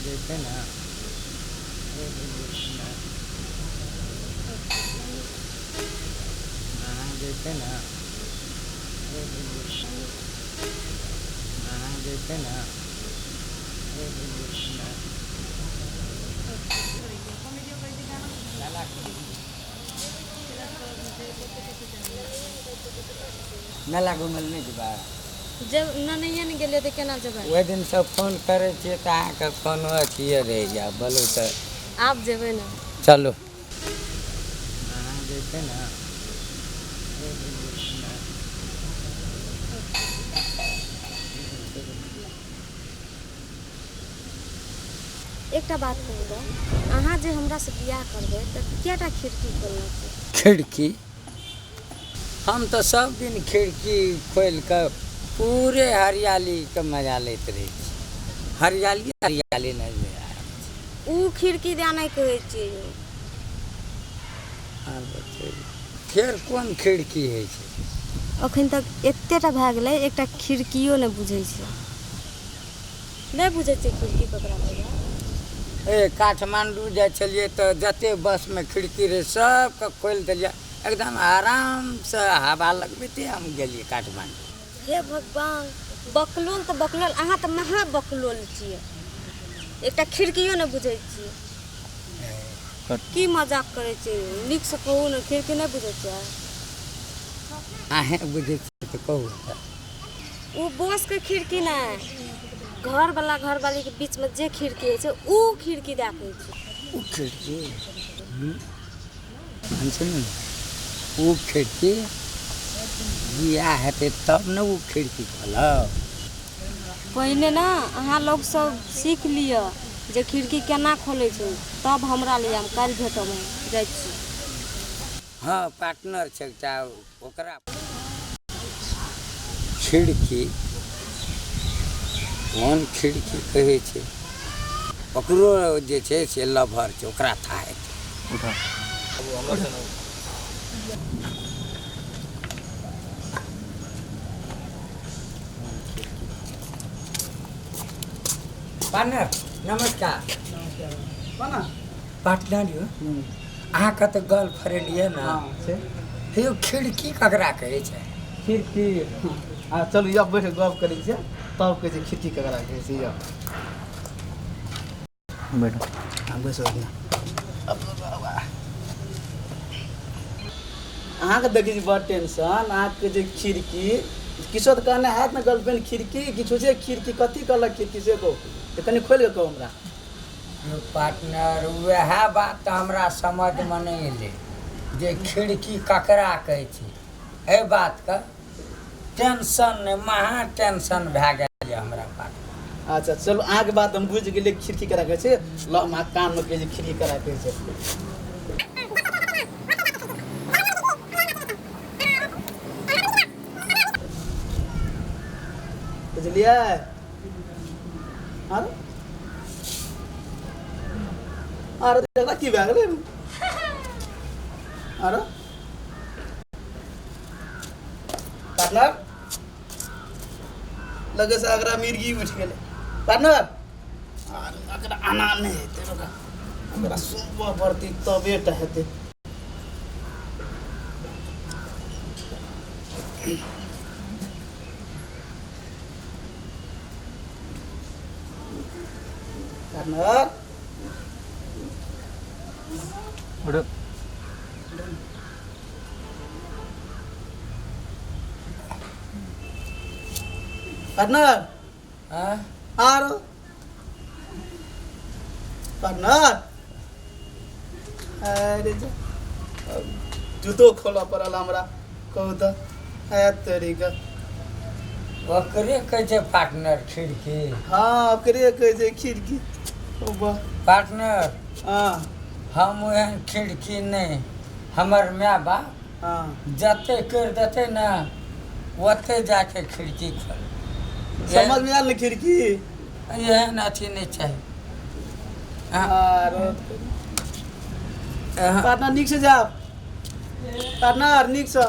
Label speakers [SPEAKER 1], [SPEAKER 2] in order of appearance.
[SPEAKER 1] देते ना देते ना देते ना मेला घुमल नहीं जेबा
[SPEAKER 2] जब नहीं ने गेलिए तो केना जेबै
[SPEAKER 1] ओहि दिन से फोन करे छियै तऽ अहाँके फोन अथिए रहि गया बोलू तऽ
[SPEAKER 2] आप जेबै ना
[SPEAKER 1] चलो देते ना
[SPEAKER 2] एकटा बात कहू अहाँ जे हमरा से बियाह करबै तऽ केटा खिड़की खोलना छै
[SPEAKER 1] खिड़की हम तो सब दिन खिड़की खोल कर पूरे हरियाली के मजा लेते रहे छी हरियाली हरियाली नजर आयल
[SPEAKER 2] ऊ खिड़की दे नहीं कहै छियै यौ
[SPEAKER 1] फेर कोन खिड़की होइ छै
[SPEAKER 2] अखन तक एतेटा भए गेलै एकटा खिड़कियो नहि बुझै छै नहीं बुझै छै खिड़की ककरा कहै
[SPEAKER 1] ए काठमांडू जाइ छलिए तऽ जते बस में खिड़की रहे सबके खोल दिलिए एकदम आराम से हवा लगबैते हम गेलिए काठमांडू
[SPEAKER 2] हे भगवान बकलोल तऽ बकलोल अहाँ तऽ महा बकलोल छियै एकटा खिड़कियो नहि बुझै छियै की मजाक करै छियै नीक से कहू ने खिड़की नहि बुझै छियै
[SPEAKER 1] अहें बुझै छियै तऽ कहू
[SPEAKER 2] ओ बस के खिड़की नहीं घर वाला घर वाली के बीच में जे खिड़की है ऊ खिड़की दे कहै छै
[SPEAKER 1] ऊ खिड़की ऊ खिड़की बियाह हेतै तब ने ऊ खिड़की खोलब
[SPEAKER 2] पहले ना अहाँ लोग सब सीख लिअ जे खिड़की केना खोलै छै तब हमरा लिए हम काल्हि भेटब जाइ छी
[SPEAKER 1] हाँ पार्टनर छै एकटा ओकरा खिड़की कोन खिड़की कहै छै ओकरो जे छै से लभर छै ओकरा था हेतै पार्टनर नमस्कार पार्टनर यौ अहाँके तऽ गर्लफ्रेंड ये ना हे यौ खिड़की ककरा कहै छै
[SPEAKER 3] खिड़की हाँ चलू यहाँ बैठ गप करै छै तब कहै छै खिड़की ककरा कहै छै यौ बैठो हाँ बैसो अहाँके देखै छी बड़ टेंशन अहाँके जे खिड़की किछो तऽ कहने हैत ने गर्लफ्रेंड खिड़की किछो छै खिड़की कथी कहलक खिड़की से कहू तऽ कनि खोलि कऽ कहू हमरा
[SPEAKER 1] पार्टनर वएह बात तऽ हमरा समझमे नहि एलै जे खिड़की ककरा कहै छै एहि बातके टेंशन नहि महा टेंशन भए गेल हमरा पार्टनर
[SPEAKER 3] अच्छा चलू अहाँके बात हम बुझि गेलियै खिड़की ककरा कहै छै ल हम अहाँके कानमे कहै छै खिड़की ककरा कहै छै बुझलियै आरो आरो जगह की भए गेलै आरो पार्टनर लगे से अगरा मिर्गी उठ गेलै पार्टनर अकरा आना नहीं हेतै रोका अकरा सुबह पड़ती तबे टा हेतै पार्टनर पार्टनर
[SPEAKER 1] हाँ
[SPEAKER 3] आरो पार्टनर अरे जूतो खोलऽ पड़ल हमरा कहू तऽ है तरीका
[SPEAKER 1] ओकरे कहै छै पार्टनर खिड़की
[SPEAKER 3] हाँ ओकरे कहै छै खिड़की
[SPEAKER 1] पार्टनर
[SPEAKER 3] हाँ
[SPEAKER 1] हम ओहन खिड़की नहीं हमर माय बाप
[SPEAKER 3] हाँ
[SPEAKER 1] जते कर देते ना ओते जाके खिड़की खोल
[SPEAKER 3] समझ में आयल ने खिड़की
[SPEAKER 1] एहन अथी नहीं चाहिए
[SPEAKER 3] आरो पार्टनर नीक से जाओ पार्टनर नीक से